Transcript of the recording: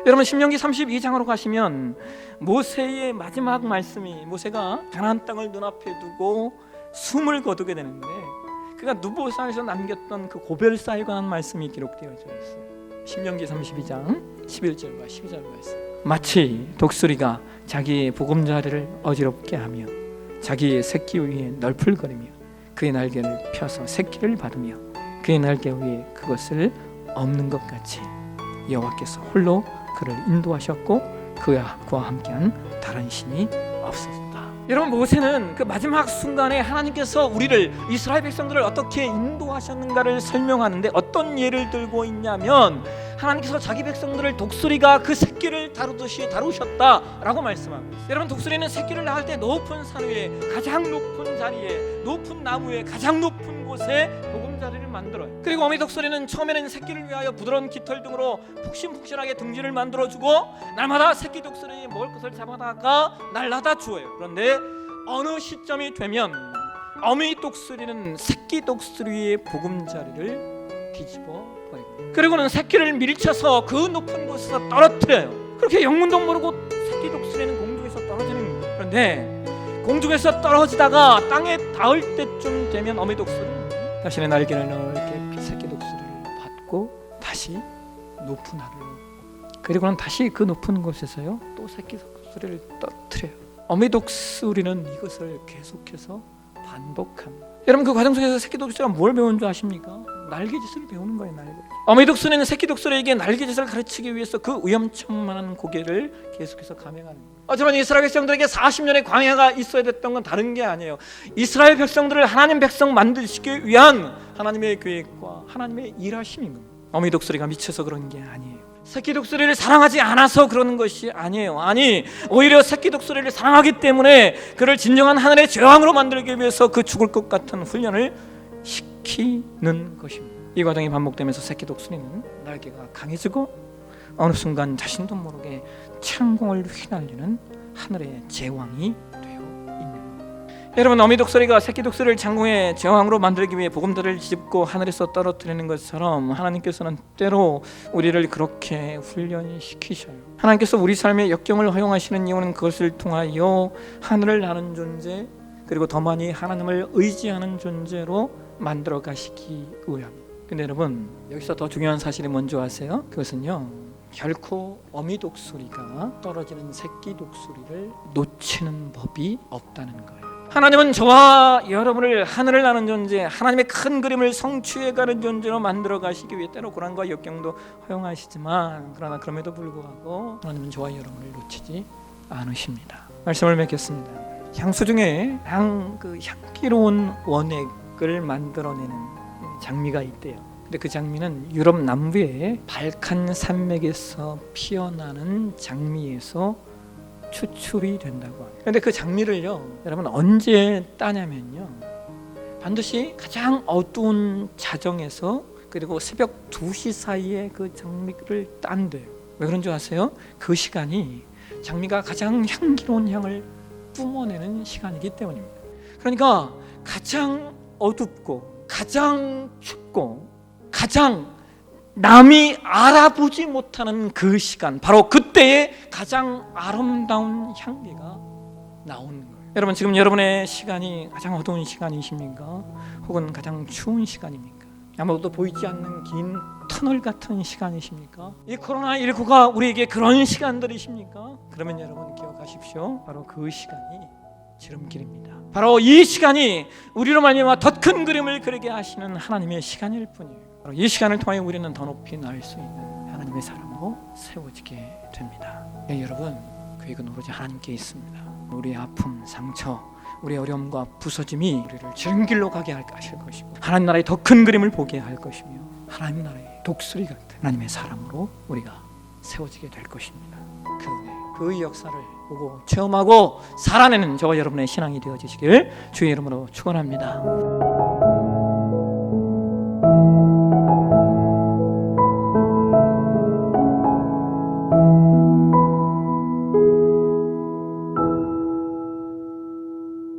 여러분 신명기 32장으로 가시면 모세의 마지막 말씀이, 모세가 가나안 땅을 눈앞에 두고 숨을 거두게 되는데 그가 누보산에서 남겼던 그 고별사에 관한 말씀이 기록되어져 있어요. 신명기 32장 11절과 12절 말씀. 마치 독수리가 자기의 보금자리를 어지럽게 하며 자기의 새끼 위에 널풀거리며 그의 날개를 펴서 새끼를 받으며 그의 날개 위에 그것을 엎는 것 같이 여호와께서 홀로 그를 인도하셨고 그와 함께한 다른 신이 없었다. 여러분, 모세는 그 마지막 순간에 하나님께서 우리를, 이스라엘 백성들을 어떻게 인도하셨는가를 설명하는데 어떤 예를 들고 있냐면 하나님께서 자기 백성들을 독수리가 그 새끼를 다루듯이 다루셨다라고 말씀합니다. 여러분, 독수리는 새끼를 낳을 때 높은 산 위에, 가장 높은 자리에, 높은 나무에, 가장 높은 곳에 보금자리를 만들어요. 그리고 어미 독수리는 처음에는 새끼를 위하여 부드러운 깃털 등으로 푹신푹신하게 둥지를 만들어주고 날마다 새끼 독수리에 먹을 것을 잡아다가 날라다 주어요. 그런데 어느 시점이 되면 어미 독수리는 새끼 독수리의 보금자리를 뒤집어 버리고 그리고는 새끼를 밀쳐서 그 높은 곳에서 떨어뜨려요. 그렇게 영문도 모르고 새끼 독수리는 공중에서 떨어지는 거예요. 그런데 공중에서 떨어지다가 땅에 닿을 때쯤 되면 어미 독수리는 자신의 날개를 넓게 새끼 독수리를 받고 다시 높은 하늘로, 그리고는 다시 그 높은 곳에서요 또 새끼 독수리를 떨어뜨려요. 어미 독수리는 이것을 계속해서 반복합니다. 여러분, 그 과정 속에서 새끼 독수리가 뭘 배운 줄 아십니까? 날개짓을 배우는 거예요. 날개짓. 어미 독수리는 새끼 독수리에게 날개짓을 가르치기 위해서 그 위험천만한 고개를 계속해서 감행하는 거예요. 하지만 이스라엘 백성들에게 40년의 광야가 있어야 됐던 건 다른 게 아니에요. 이스라엘 백성들을 하나님 백성 만드시기 위한 하나님의 계획과 하나님의 일하심인 겁니다. 어미 독수리가 미쳐서 그런 게 아니에요. 새끼 독수리를 사랑하지 않아서 그러는 것이 아니에요. 아니, 오히려 새끼 독수리를 사랑하기 때문에 그를 진정한 하늘의 제왕으로 만들기 위해서 그 죽을 것 같은 훈련을 시키는 것입니다. 이 과정이 반복되면서 새끼 독수리는 날개가 강해지고 어느 순간 자신도 모르게 창공을 휘날리는 하늘의 제왕이 되어 있는 거예요. 여러분, 어미 독수리가 새끼 독수리를 창공의 제왕으로 만들기 위해 보금자리를 짚고 하늘에서 떨어뜨리는 것처럼 하나님께서는 때로 우리를 그렇게 훈련시키셔요. 하나님께서 우리 삶의 역경을 허용하시는 이유는 그것을 통하여 하늘을 나는 존재, 그리고 더 많이 하나님을 의지하는 존재로 만들어 가시기 위함. 근데 여러분, 여기서 더 중요한 사실이 뭔지 아세요? 그것은요, 결코 어미 독수리가 떨어지는 새끼 독수리를 놓치는 법이 없다는 거예요. 하나님은 저와 여러분을 하늘을 나는 존재, 하나님의 큰 그림을 성취해가는 존재로 만들어 가시기 위해 때로 고난과 역경도 허용하시지만, 그러나 그럼에도 불구하고 하나님은 저와 여러분을 놓치지 않으십니다. 말씀을 맺겠습니다. 향수 중에 향기로운 원액을 만들어내는 장미가 있대요. 근데 그 장미는 유럽 남부의 발칸 산맥에서 피어나는 장미에서 추출이 된다고 합니다. 그런데 그 장미를요, 여러분 언제 따냐면요, 반드시 가장 어두운 자정에서 그리고 새벽 2시 사이에 그 장미를 딴대요. 왜 그런 줄 아세요? 그 시간이 장미가 가장 향기로운 향을 뿜어내는 시간이기 때문입니다. 그러니까 가장 어둡고 가장 춥고 가장 남이 알아보지 못하는 그 시간, 바로 그때에 가장 아름다운 향기가 나오는 거예요. 여러분, 지금 여러분의 시간이 가장 어두운 시간이십니까? 혹은 가장 추운 시간입니까? 아무것도 보이지 않는 긴 터널 같은 시간이십니까? 이 코로나19가 우리에게 그런 시간들이십니까? 그러면 여러분 기억하십시오. 바로 그 시간이 지름길입니다. 바로 이 시간이 우리로 말미암아 더 큰 그림을 그리게 하시는 하나님의 시간일 뿐이에요. 바로 이 시간을 통해 우리는 더 높이 날 수 있는 하나님의 사람으로 세워지게 됩니다. 여러분, 계획은 오로지 하나님께 있습니다. 우리의 아픔, 상처, 우리의 어려움과 부서짐이 우리를 지름길로 가게 하실 것이고 하나님 나라의 더 큰 그림을 보게 할 것이며 하나님 나라의 독수리 같은 하나님의 사람으로 우리가 세워지게 될 것입니다. 그 역사를 보고 체험하고 살아내는 저와 여러분의 신앙이 되어지시길 주의 이름으로 축원합니다.